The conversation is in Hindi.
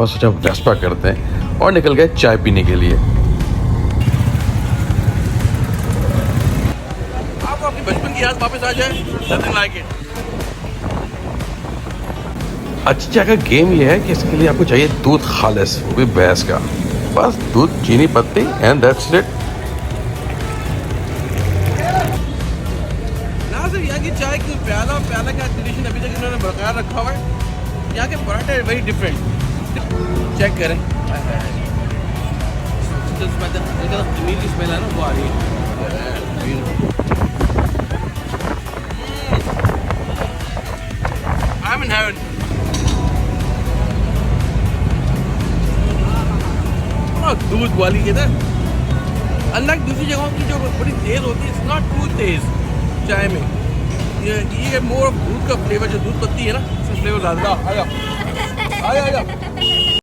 और सोचा वेस्पा करते हैं और निकल गए चाय पीने के लिए। आपको अपनी बचपन की याद वापस आ जाए, nothing like it। अच्छी चाय का गेम ये है कि इसके लिए आपको चाहिए दूध खालिस, वो भी भैंस का, बस दूध, चीनी, पत्ती एंड दैट्स इट। यहाँ की चाय की प्याला का ट्रेडिशन अभी तक इन्होंने बरकरार रखा हुआ है। यहाँ के पराठे वेरी डिफरेंट, चेक करें। जमीन की स्मेल है ना, वो आ रही है। I'm in heaven। दूध वाली के ना, अनलाइक दूसरी जगहों की जो बड़ी तेज होती है, इट्स नॉट टू तेज चाय में। ये मोर दूध का फ्लेवर, जो दूध पत्ती है ना, इसका फ्लेवर ज़्यादा। आ जाओ।